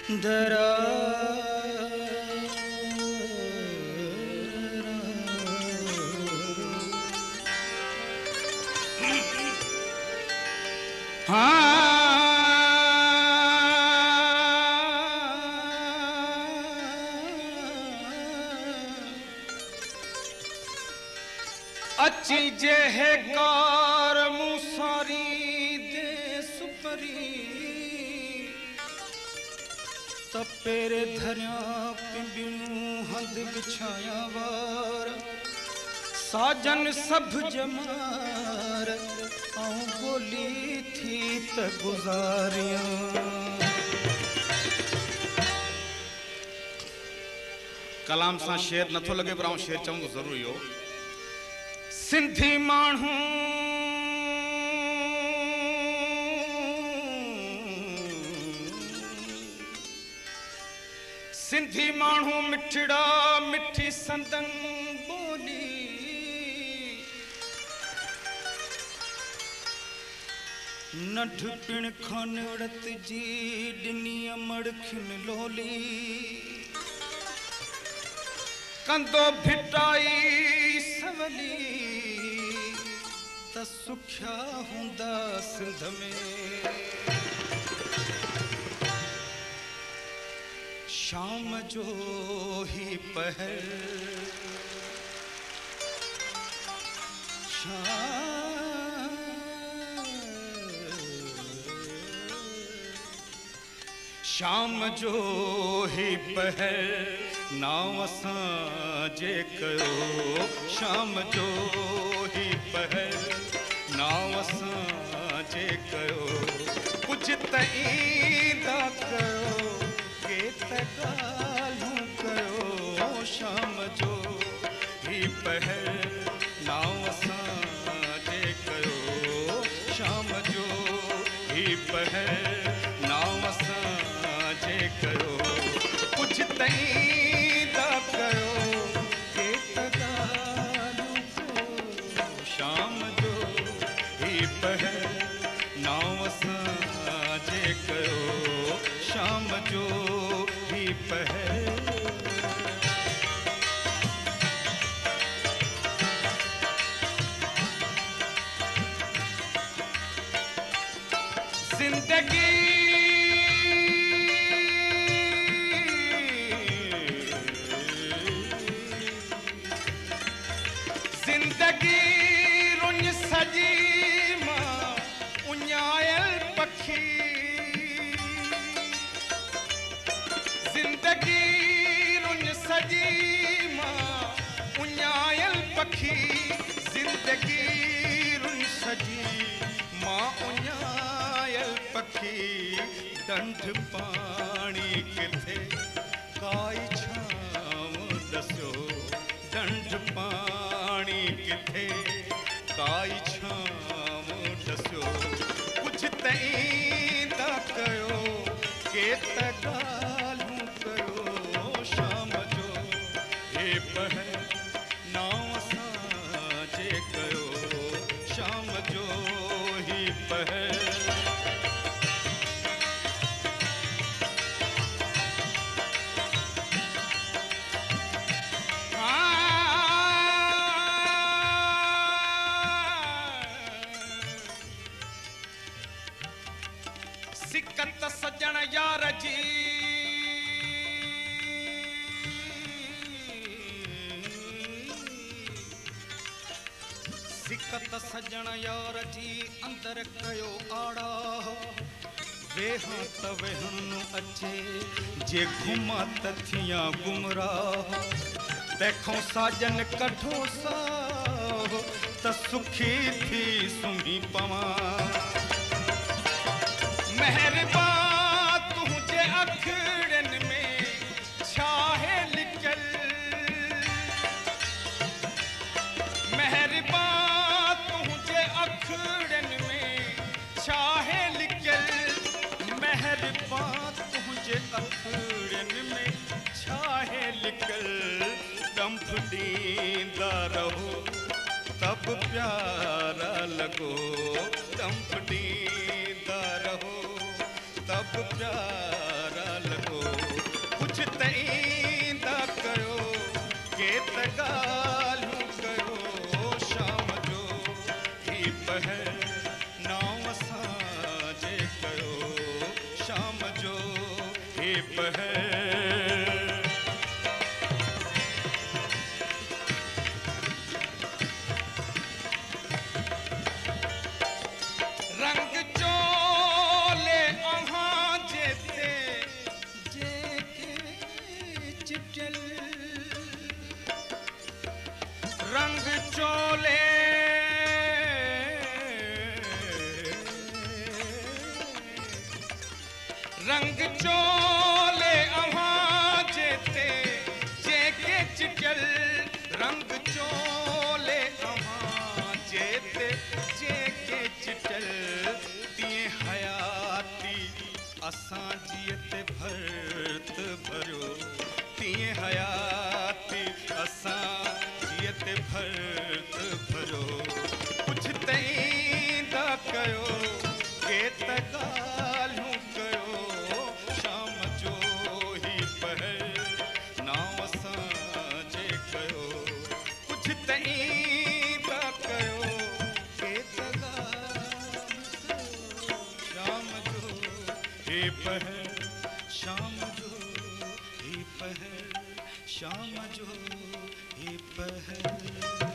दरा अची जे है कार मुसारी दे सुपरी तपेरे धरिया पिंबिनू हंद बिछाया वार साजन सब जमार आऊं बोली थी त गुजारियां कलाम सा शेर नथो लगे पर आऊं शेर चऊं तो जरूरी हो सिंधी मानू सिंधी मानू मिठड़ा मिठी संदन बोली नठ पिण खान उड़त जी डिनी अमड़ खिन लोली कंदो भिटाई सवली त सुख्या हुंदा सिंध में शाम जो ही पहर शाम जो ही पहर नाव असांजे कयो शाम जो ही पहर नाव असांजे कयो कुछ तईंदा कयो के त ॻाल्हियूं कयो शाम जो ही पहर नाव असांजे कयो शाम जो ही पहर नाव असांजे कयो कुछ तईंदा कयो के त ॻाल्हियूं कयो शाम जो ही पहर नाव असांजे कयो शाम जो ही पहर जिंदगी जिंदगी रुन सजी मां उञायल पखी जिंदगी रुन सजी मां उञायल पखी जिंदगी रुन सजी मां उञायल पखी डंड पानी किथे काई छांव दस्यो डंड पानी किथे काई छांव दस्यो कुछ तईंदा कयो के त ॻाल्हियूं कयो शाम जो हे पहर नाव असांजे कयो शाम जो ही पहर सिकत सजन यार जी सिकत सजन यार जी अंदर कयो आड़ा वेहां त वेहण अचे जे घुमा त थिया गुमराह तंहिंखां साजन कढो सा त सुखी थी सुम्ही पवां मेहरबान तुझे अखड़न में छाहे लिखल मेहरबान तुझे अखड़न में छाहे लिखल मेहरबान तुझे अखड़न में छाहे लिखल डंफ ॾींदा रहो तब प्यारा लगो डंफ ॾींदा रहो तब प्यारा लगो ईंदा कयो के त ॻाल्हियूं कयो शाम जो ही पहर नाम असांजे कयो शाम जो ही पहर रंग चोले अहां जेते जेके चिटल रंग चोले रंग चोले अहां जेते जेके चिटल रंग चोले अहां जेते जेके चिटल तीअं हयाती असां जियत भरत भरियो तीअं हयाती असां जियत भरत भरियो कुछ त ईंदा कयो के त ॻाल्हियूं कयो शाम जो ही पहर नाम असांजे कयो कुछ त ईंदा कयो के त ॻाल्हियूं शाम जो ही पहर शाम जो ही पहर शाम जो ही पहर